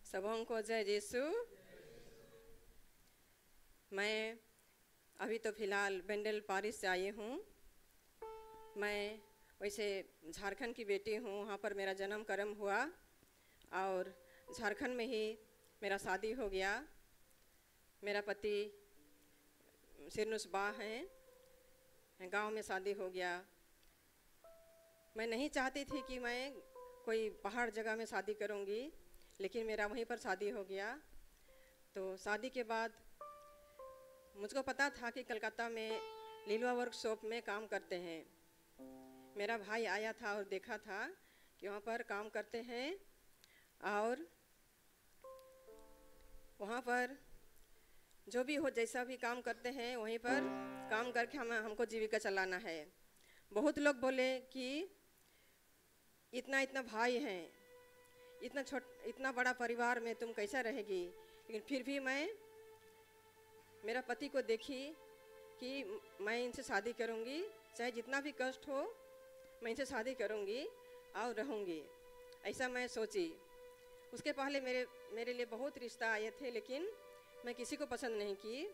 सबों को जय यीशु। मैं अभी तो फ़िलहाल बेंडल पारिस से आई हूँ। मैं वैसे झारखंड की बेटी हूँ, वहाँ पर मेरा जन्म कर्म हुआ और झारखंड में ही मेरा शादी हो गया। मेरा पति सिरनुस बा हैं, गांव में शादी हो गया। मैं नहीं चाहती थी कि मैं कोई पहाड़ जगह में शादी करूँगी, लेकिन मेरा वहीं पर शादी हो गया। तो शादी के बाद मुझको पता था कि कलकत्ता में लीलवा वर्कशॉप में काम करते हैं। मेरा भाई आया था और देखा था कि वहाँ पर काम करते हैं और वहाँ पर जो भी हो, जैसा भी काम करते हैं वहीं पर काम करके हमको जीविका चलाना है। बहुत लोग बोले कि इतना इतना भाई हैं, इतना बड़ा परिवार में तुम कैसा रहेगी। लेकिन फिर भी मैं मेरा पति को देखी कि मैं इनसे शादी करूंगी, चाहे जितना भी कष्ट हो मैं इनसे शादी करूंगी और रहूंगी, ऐसा मैं सोची। उसके पहले मेरे लिए बहुत रिश्ता आए थे, लेकिन मैं किसी को पसंद नहीं की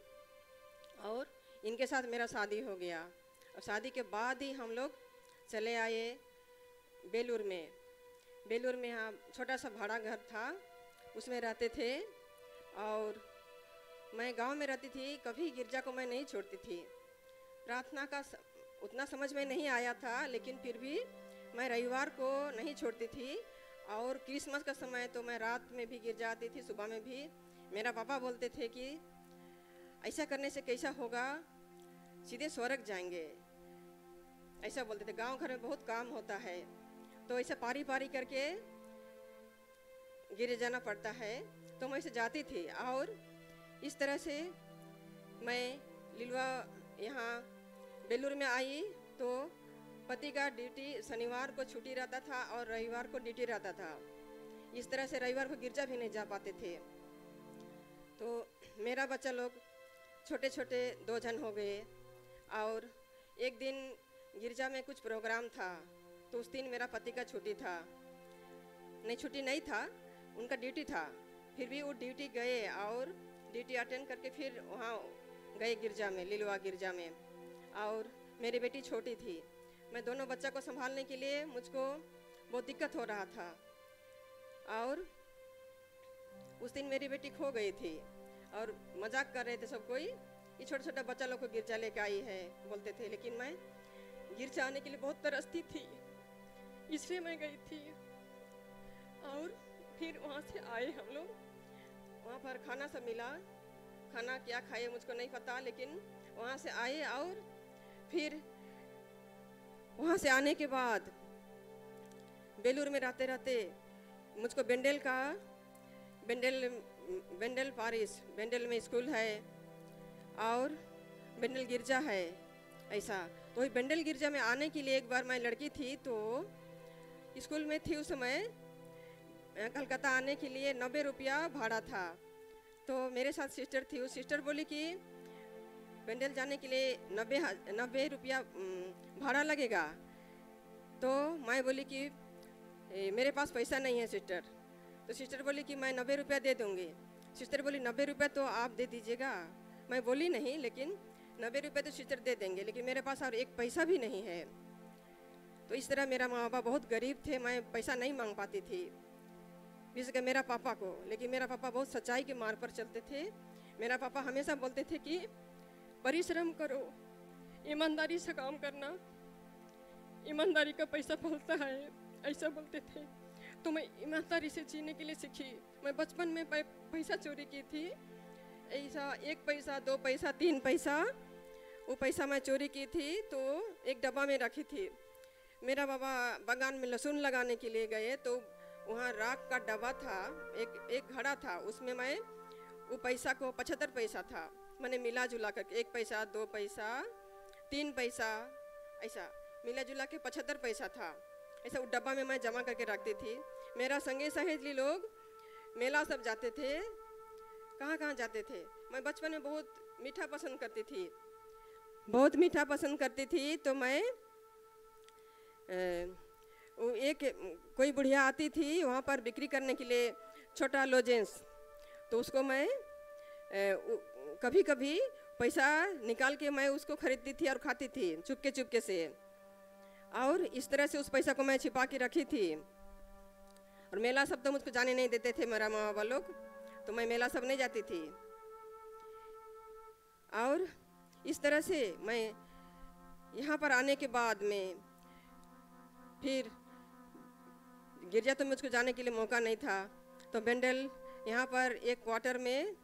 और इनके साथ मेरा शादी हो गया। और शादी के बाद ही हम लोग चले आए बेलूर में यहाँ छोटा सा भाड़ा घर था, उसमें रहते थे। और मैं गांव में रहती थी, कभी गिरजा को मैं नहीं छोड़ती थी। प्रार्थना का उतना समझ में नहीं आया था, लेकिन फिर भी मैं रविवार को नहीं छोड़ती थी। और क्रिसमस का समय तो मैं रात में भी गिरजा आती थी, सुबह में भी। मेरा पापा बोलते थे कि ऐसा करने से कैसा होगा, सीधे स्वर्ग जाएंगे, ऐसा बोलते थे। गांव घर में बहुत काम होता है, तो ऐसा पारी करके गिर जाना पड़ता है। तो मैं ऐसे जाती थी और इस तरह से मैं लीलवा यहाँ बेलूर में आई। तो पति का ड्यूटी शनिवार को छुट्टी रहता था और रविवार को ड्यूटी रहता था। इस तरह से रविवार को गिरजा भी नहीं जा पाते थे। तो मेरा बच्चा लोग छोटे छोटे 2 जन हो गए। और एक दिन गिरजा में कुछ प्रोग्राम था, तो उस दिन मेरा पति का छुट्टी था। नहीं, छुट्टी नहीं था, उनका ड्यूटी था। फिर भी वो ड्यूटी गए और ड्यूटी अटेंड करके फिर वहाँ गए गिरजा में, लीलवा गिरजा में। और मेरी बेटी छोटी थी, मैं दोनों बच्चा को संभालने के लिए मुझको बहुत दिक्कत हो रहा था। और उस दिन मेरी बेटी खो गई थी और मजाक कर रहे थे सब कोई, ये छोटा छोटा बच्चा लोग को गिरजा लेके आई है बोलते थे। लेकिन मैं गिरजा आने के लिए बहुत तरसती थी, इसलिए मैं गई थी। और फिर वहाँ से आए हम लोग, वहाँ पर खाना सब मिला। खाना क्या खाए मुझको नहीं पता, लेकिन वहाँ से आए। और फिर वहाँ से आने के बाद बेलूर में रहते रहते मुझको बेंडल पारिस, बेंडल में स्कूल है और बेंडल गिरजा है, ऐसा। तो बेंडल गिरजा में आने के लिए एक बार मैं लड़की थी, तो स्कूल में थी उस समय। कलकत्ता आने के लिए 90 रुपया भाड़ा था। तो मेरे साथ सिस्टर थी, उस सिस्टर बोली कि बेंडल जाने के लिए 90 रुपया भाड़ा लगेगा। तो मैं बोली कि मेरे पास पैसा नहीं है सिस्टर। तो सिस्टर बोली कि मैं 90 रुपया दे दूँगी। सिस्टर बोली 90 रुपया तो आप दे दीजिएगा। मैं बोली नहीं, लेकिन 90 रुपये तो सिस्टर दे देंगे, लेकिन मेरे पास और एक पैसा भी नहीं है। तो इस तरह मेरा माँ बाप बहुत गरीब थे, मैं पैसा नहीं मांग पाती थी, विशेषकर मेरा पापा को। लेकिन मेरा पापा बहुत सच्चाई के मार्ग पर चलते थे। मेरा पापा हमेशा बोलते थे कि परिश्रम करो, ईमानदारी से काम करना, ईमानदारी का पैसा फलता है, ऐसा बोलते थे। तो मैं ईमानदारी से जीने के लिए सीखी। मैं बचपन में पैसा चोरी की थी, ऐसा 1 पैसा 2 पैसा 3 पैसा, वो पैसा मैं चोरी की थी। तो एक डब्बा में रखी थी। मेरा बाबा बागान में लहसुन लगाने के लिए गए, तो वहाँ राख का डब्बा था, एक घड़ा था, उसमें मैं वो पैसा को 75 पैसा था, मैंने मिला जुला करके 1 पैसा 2 पैसा 3 पैसा, ऐसा मिला जुला के 75 पैसा था। ऐसा वो डब्बा में मैं जमा करके रखती थी। मेरा संगी सहेली लोग मेला सब जाते थे, कहाँ जाते थे। मैं बचपन में बहुत मीठा पसंद करती थी। तो मैं कोई बुढ़िया आती थी वहाँ पर बिक्री करने के लिए, छोटा लोजेंस, तो उसको मैं कभी कभी पैसा निकाल के मैं उसको खरीदती थी और खाती थी चुपके चुपके से, और इस तरह से उस पैसा को मैं छिपा के रखी थी। और मेला सब तो मुझको जाने नहीं देते थे मेरा माँ बाबा लोग, तो मैं मेला सब नहीं जाती थी। और इस तरह से मैं यहाँ पर आने के बाद में फिर गिरजा तो मुझको जाने के लिए मौका नहीं था, तो बेंडल यहाँ पर एक क्वार्टर में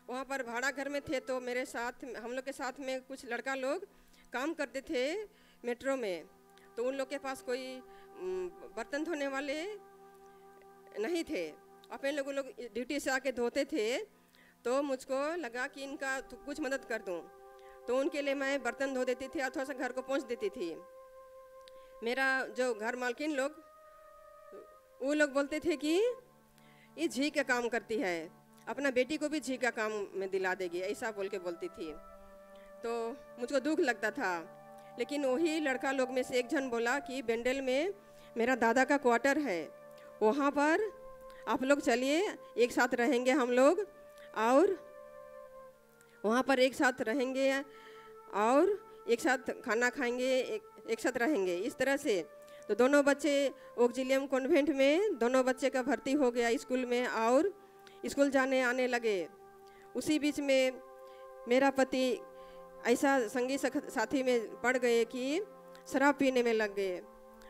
वहाँ पर भाड़ा घर में थे, तो मेरे साथ हम लोग के साथ में कुछ लड़का लोग काम करते थे मेट्रो में, तो उन लोग के पास कोई बर्तन धोने वाले नहीं थे, अपने लोग ड्यूटी से आके धोते थे। तो मुझको लगा कि इनका कुछ मदद कर दूं, तो उनके लिए मैं बर्तन धो देती थी और थोड़ा सा घर को पोंछ देती थी। मेरा जो घर मालकिन लोग वो लोग बोलते थे कि ये झी का काम करती है, अपना बेटी को भी झी का काम में दिला देगी, ऐसा बोल के बोलती थी। तो मुझको दुख लगता था, लेकिन वही लड़का लोग में से एक जन बोला कि बेंडल में मेरा दादा का क्वार्टर है, वहाँ पर आप लोग चलिए, एक साथ रहेंगे हम लोग, और वहाँ पर एक साथ रहेंगे और एक साथ खाना खाएंगे, एक साथ रहेंगे। इस तरह से तो दोनों बच्चे ऑक्जिलियम कॉन्वेंट में दोनों बच्चे का भर्ती हो गया स्कूल में, और स्कूल जाने आने लगे। उसी बीच में मेरा पति ऐसा संगी साथी में पड़ गए कि शराब पीने में लग गए।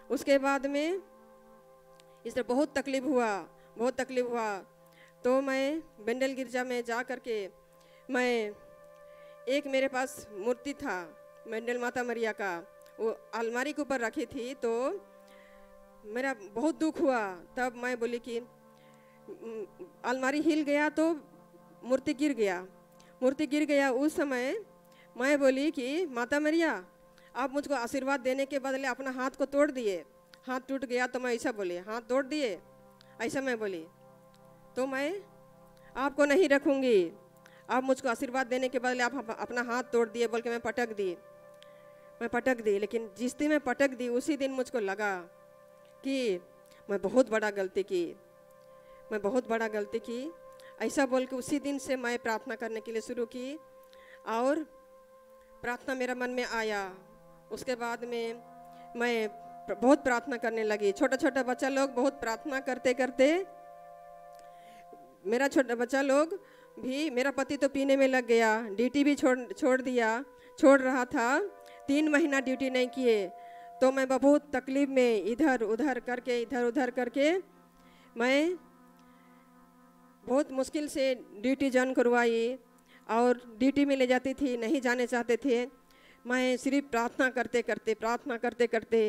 उसके बाद में इस तरह बहुत तकलीफ हुआ। तो मैं बेंडल गिरजा में जा कर के मैं एक मेरे पास मूर्ति था बेंडल माता मरिया का, वो अलमारी के ऊपर रखी थी, तो मेरा बहुत दुख हुआ। तब मैं बोली कि अलमारी हिल गया तो मूर्ति गिर गया। उस समय मैं बोली कि माता मरिया आप मुझको आशीर्वाद देने के बदले अपना हाथ को तोड़ दिए, हाथ टूट गया। तो मैं ऐसा बोली, हाथ तोड़ दिए, ऐसा मैं बोली, तो मैं आपको नहीं रखूँगी, आप मुझको आशीर्वाद देने के बदले आप अपना हाथ तोड़ दिए बोल के मैं पटक दी। लेकिन जिस दिन मैं पटक दी उसी दिन मुझको लगा कि मैं बहुत बड़ा गलती की। ऐसा बोल के उसी दिन से मैं प्रार्थना करने के लिए शुरू की, और प्रार्थना मेरा मन में आया। उसके बाद में मैं बहुत प्रार्थना करने लगी। छोटा बच्चा लोग बहुत प्रार्थना करते करते मेरा छोटा बच्चा लोग भी, मेरा पति तो पीने में लग गया, ड्यूटी भी छोड़ रहा था, 3 महीना ड्यूटी नहीं किए। तो मैं बहुत तकलीफ में इधर उधर करके मैं बहुत मुश्किल से ड्यूटी ज्वाइन करवाई, और ड्यूटी में ले जाती थी, नहीं जाने चाहते थे। मैं सिर्फ प्रार्थना करते करते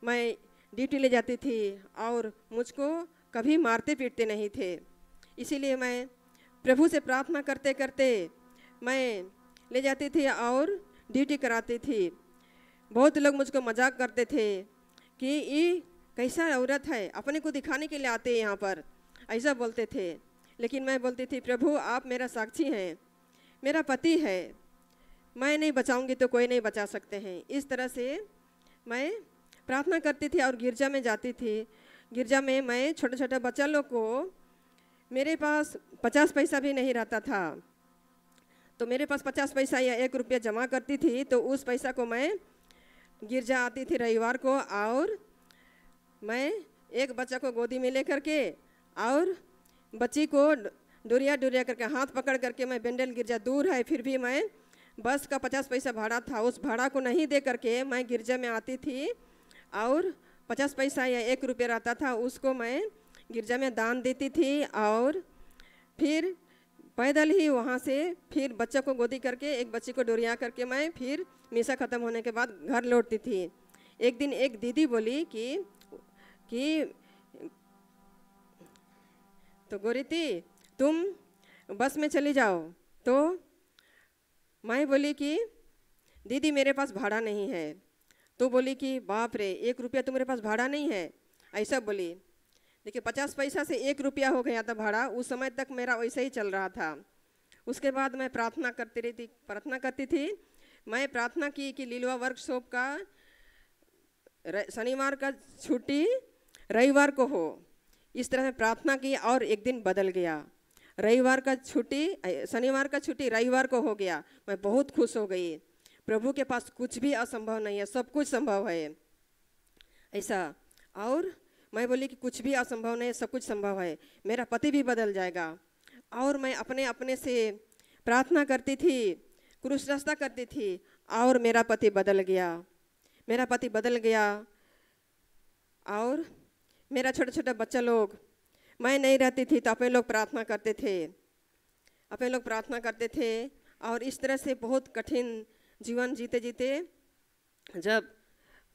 मैं ड्यूटी ले जाती थी, और मुझको कभी मारते पीटते नहीं थे। इसीलिए मैं प्रभु से प्रार्थना करते करते मैं ले जाती थी और ड्यूटी कराती थी। बहुत लोग मुझको मजाक करते थे कि ये कैसा औरत है, अपने को दिखाने के लिए आते हैं यहाँ पर, ऐसा बोलते थे। लेकिन मैं बोलती थी प्रभु आप मेरा साक्षी हैं, मेरा पति है, मैं नहीं बचाऊंगी तो कोई नहीं बचा सकते हैं। इस तरह से मैं प्रार्थना करती थी और गिरजा में जाती थी। गिरजा में मैं छोटा बच्चा लोग को, मेरे पास 50 पैसा भी नहीं रहता था, तो मेरे पास 50 पैसा या 1 रुपया जमा करती थी। तो उस पैसा को मैं गिरजा आती थी रविवार को, और मैं एक बच्चा को गोदी में लेकर के और बच्ची को डोरिया करके हाथ पकड़ करके मैं बेंडल गिरजा दूर है, फिर भी मैं बस का 50 पैसा भाड़ा था, उस भाड़ा को नहीं दे करके मैं गिरजा में आती थी, और 50 पैसा या 1 रुपया रहता था उसको मैं गिरजा में दान देती थी, और फिर पैदल ही वहाँ से फिर बच्चा को गोदी करके एक बच्ची को डोरिया करके मैं फिर मिसा ख़त्म होने के बाद घर लौटती थी। एक दिन एक दीदी बोली कि तो गोरीती तुम बस में चली जाओ। तो मैं बोली कि दीदी मेरे पास भाड़ा नहीं है। तो बोली कि बाप रे 1 रुपया तुम्हारे पास भाड़ा नहीं है, ऐसा बोली। देखिए 50 पैसा से 1 रुपया हो गया था भाड़ा। उस समय तक मेरा वैसे ही चल रहा था। उसके बाद मैं प्रार्थना करती थी। मैं प्रार्थना की कि लीलवा वर्कशॉप का शनिवार का छुट्टी रविवार को हो, इस तरह मैं प्रार्थना की और एक दिन बदल गया। रविवार का छुट्टी, शनिवार का छुट्टी रविवार को हो गया। मैं बहुत खुश हो गई। प्रभु के पास कुछ भी असंभव नहीं है, सब कुछ संभव है ऐसा। और मैं बोली कि कुछ भी असंभव नहीं है, सब कुछ संभव है। मेरा पति भी बदल जाएगा। और मैं अपने अपने से प्रार्थना करती थी, क्रूस रास्ता करती थी, और मेरा पति बदल गया। मेरा पति बदल गया। और मेरा छोटा छोटा बच्चा लोग, मैं नहीं रहती थी तो अपने लोग प्रार्थना करते थे, अपने लोग प्रार्थना करते थे। और इस तरह से बहुत कठिन जीवन जीते जीते जब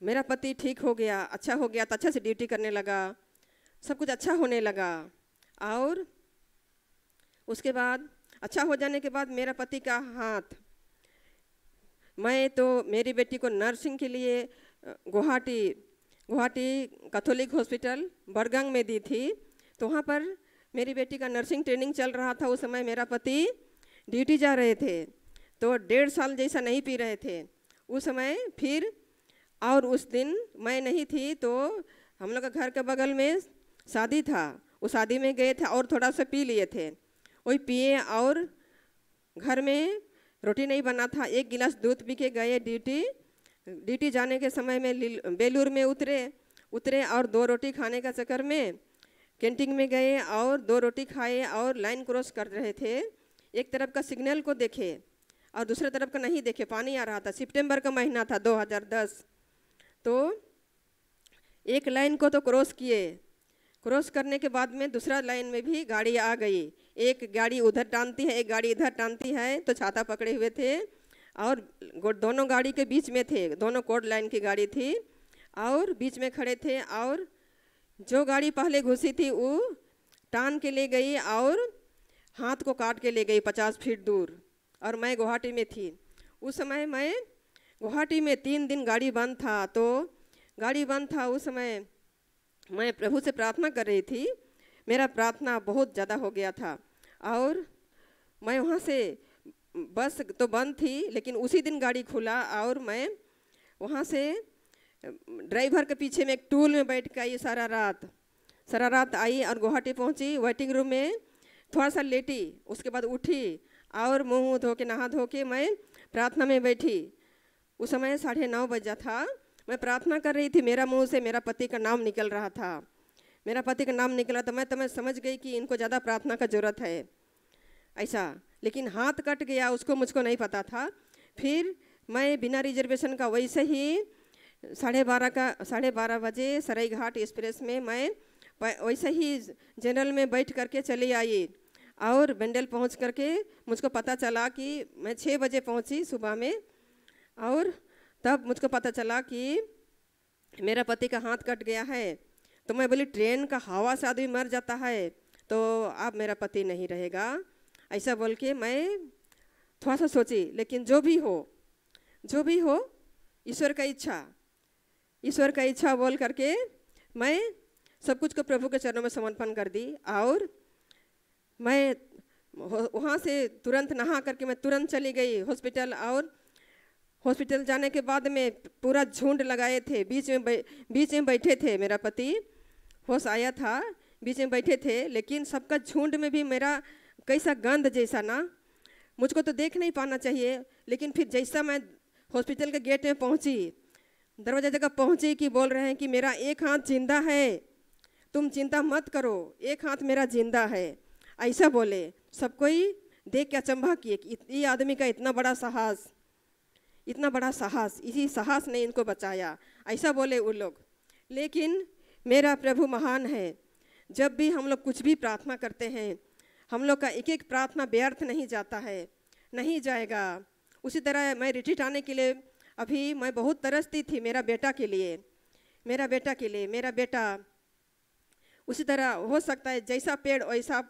मेरा पति ठीक हो गया, अच्छा हो गया, तो अच्छा से ड्यूटी करने लगा, सब कुछ अच्छा होने लगा। और उसके बाद अच्छा हो जाने के बाद मेरा पति का हाथ, मैं तो मेरी बेटी को नर्सिंग के लिए गुवाहाटी कैथोलिक हॉस्पिटल बरगांग में दी थी। तो वहाँ पर मेरी बेटी का नर्सिंग ट्रेनिंग चल रहा था। उस समय मेरा पति ड्यूटी जा रहे थे, तो 1.5 साल जैसा नहीं पी रहे थे उस समय। फिर और उस दिन मैं नहीं थी, तो हम लोग का घर के बगल में शादी था, उस शादी में गए थे और थोड़ा सा पी लिए थे, वही पिए। और घर में रोटी नहीं बना था, 1 गिलास दूध पी के गए ड्यूटी जाने के समय में बेलूर में उतरे और 2 रोटी खाने का चक्कर में कैंटीन में गए और 2 रोटी खाए और लाइन क्रॉस कर रहे थे। एक तरफ का सिग्नल को देखे और दूसरे तरफ का नहीं देखे, पानी आ रहा था। सितंबर का महीना था 2010। तो एक लाइन को तो क्रॉस किए, क्रॉस करने के बाद में दूसरा लाइन में भी गाड़ी आ गई। एक गाड़ी उधर टानती है, एक गाड़ी इधर टानती है, तो छाता पकड़े हुए थे और दोनों गाड़ी के बीच में थे। दोनों कोड लाइन की गाड़ी थी और बीच में खड़े थे। और जो गाड़ी पहले घुसी थी वो टान के ले गई और हाथ को काट के ले गई 50 फीट दूर। और मैं गुवाहाटी में थी उस समय। मैं गुवाहाटी में 3 दिन गाड़ी बंद था, तो गाड़ी बंद था उस समय मैं प्रभु से प्रार्थना कर रही थी। मेरा प्रार्थना बहुत ज़्यादा हो गया था। और मैं वहाँ से, बस तो बंद थी लेकिन उसी दिन गाड़ी खुला, और मैं वहाँ से ड्राइवर के पीछे में एक टूल में बैठ के आई सारा रात आई और गुवाहाटी पहुँची। वेटिंग रूम में थोड़ा सा लेटी, उसके बाद उठी और मुँह धो के नहा धो के मैं प्रार्थना में बैठी। उस समय 9:30 बजा था। मैं प्रार्थना कर रही थी, मेरा मुंह से मेरा पति का नाम निकल रहा था, मेरा पति का नाम निकला। तो मैं समझ गई कि इनको ज़्यादा प्रार्थना का ज़रूरत है ऐसा। लेकिन हाथ कट गया, उसको मुझको नहीं पता था। फिर मैं बिना रिजर्वेशन का वैसे ही 12:30 बजे सरायघाट एक्सप्रेस में मैं वैसे ही जनरल में बैठ करके चली आई। और बेंडल पहुंच करके मुझको पता चला कि मैं 6 बजे पहुंची सुबह में। और तब मुझको पता चला कि मेरा पति का हाथ कट गया है। तो मैं बोली, ट्रेन का हवा से आदमी मर जाता है तो अब मेरा पति नहीं रहेगा ऐसा बोल के मैं थोड़ा सा सोची। लेकिन जो भी हो ईश्वर का इच्छा बोल करके मैं सब कुछ को प्रभु के चरणों में समर्पण कर दी। और मैं वहाँ से तुरंत नहा करके मैं तुरंत चली गई हॉस्पिटल। और हॉस्पिटल जाने के बाद में पूरा झुंड लगाए थे, बीच में बैठे थे। मेरा पति होश आया था, बीच में बैठे थे, लेकिन सबका झुंड में भी मेरा कैसा गंध जैसा ना, मुझको तो देख नहीं पाना चाहिए। लेकिन फिर जैसा मैं हॉस्पिटल के गेट में पहुंची, दरवाजा जगह पहुंची कि बोल रहे हैं कि मेरा एक हाथ जिंदा है, तुम चिंता मत करो, एक हाथ मेरा जिंदा है ऐसा बोले। सब कोई देख के अचंभा किए कि ये आदमी का इतना बड़ा साहस, इसी साहस ने इनको बचाया ऐसा बोले वो लोग। लेकिन मेरा प्रभु महान है। जब भी हम लोग कुछ भी प्रार्थना करते हैं, हम लोग का एक एक प्रार्थना व्यर्थ नहीं जाता है, नहीं जाएगा। उसी तरह मैं रिट्रीट आने के लिए अभी मैं बहुत तरसती थी मेरा बेटा के लिए। मेरा बेटा उसी तरह हो सकता है, जैसा पेड़ वैसा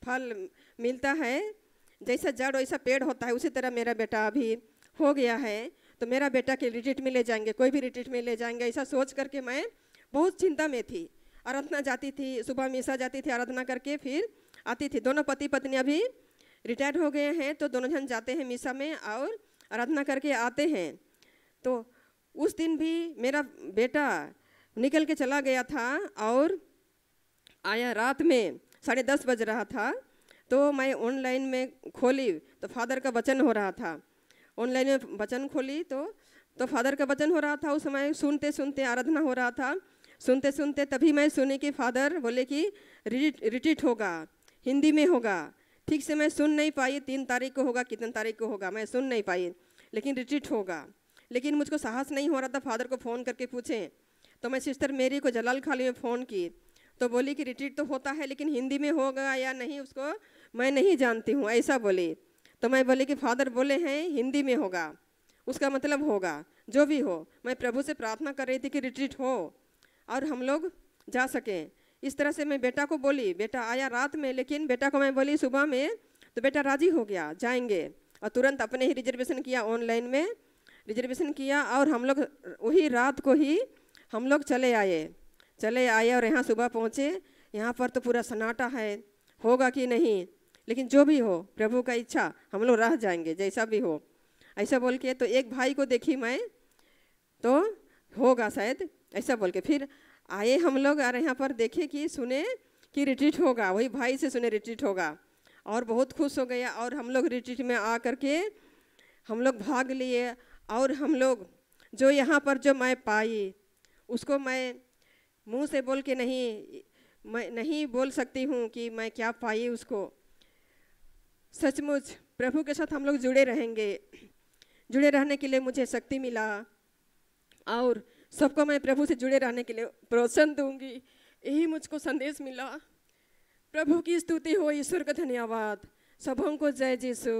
फल मिलता है, जैसा जड़ वैसा पेड़ होता है, उसी तरह मेरा बेटा अभी हो गया है। तो मेरा बेटा के रिट्रीट में ले जाएंगे, कोई भी रिट्रीट में ले जाएंगे ऐसा सोच करके मैं बहुत चिंता में थी। आराधना जाती थी, सुबह मिसा जाती थी, आराधना करके फिर आती थी। दोनों पति पत्नी अभी रिटायर्ड हो गए हैं, तो दोनों जन जाते हैं मिसा में और आराधना करके आते हैं। तो उस दिन भी मेरा बेटा निकल के चला गया था और आया रात में 10:30 बज रहा था, तो मैं ऑनलाइन में खोली तो फादर का वचन हो रहा था। ऑनलाइन में वचन खोली तो फादर का वचन हो रहा था। उस समय सुनते सुनते आराधना हो रहा था, सुनते सुनते तभी मैं सुनी कि फादर बोले कि रिट्रीट होगा, हिंदी में होगा। ठीक से मैं सुन नहीं पाई, 3 तारीख को होगा, कितने तारीख को होगा मैं सुन नहीं पाई, लेकिन रिट्रीट होगा। लेकिन मुझको साहस नहीं हो रहा था फादर को फ़ोन करके पूछें। तो मैं सिस्टर मेरी को जलाल खाली में फ़ोन की, तो बोली कि रिट्रीट तो होता है लेकिन हिंदी में होगा या नहीं उसको मैं नहीं जानती हूँ, ऐसा बोली। तो मैं बोली कि फादर बोले हैं हिंदी में होगा, उसका मतलब होगा, जो भी हो। मैं प्रभु से प्रार्थना कर रही थी कि रिट्रीट हो और हम लोग जा सकें। इस तरह से मैं बेटा को बोली, बेटा आया रात में, लेकिन बेटा को मैं बोली सुबह में, तो बेटा राजी हो गया जाएंगे। और तुरंत अपने ही रिजर्वेशन किया, ऑनलाइन में रिजर्वेशन किया और हम लोग वही रात को ही हम लोग चले आए और यहाँ सुबह पहुँचे। यहाँ पर तो पूरा सन्नाटा है, होगा कि नहीं, लेकिन जो भी हो प्रभु का इच्छा, हम लोग रह जाएंगे जैसा भी हो, ऐसा बोल के। तो एक भाई को देखी मैं, तो होगा शायद ऐसा बोल के फिर आए हम लोग और यहाँ पर देखे कि सुने कि रिट्रीट होगा, वही भाई से सुने रिट्रीट होगा और बहुत खुश हो गया। और हम लोग रिट्रीट में आ करके हम लोग भाग लिए। और हम लोग जो यहाँ पर जो मैं पाई उसको मैं मुंह से बोल के मैं नहीं बोल सकती हूँ कि मैं क्या पाई उसको। सचमुच प्रभु के साथ हम लोग जुड़े रहेंगे, जुड़े रहने के लिए मुझे शक्ति मिला और सबको मैं प्रभु से जुड़े रहने के लिए प्रोत्साहन दूंगी, यही मुझको संदेश मिला। प्रभु की स्तुति हो, ईश्वर का धन्यवाद। सबों को जय यीशु।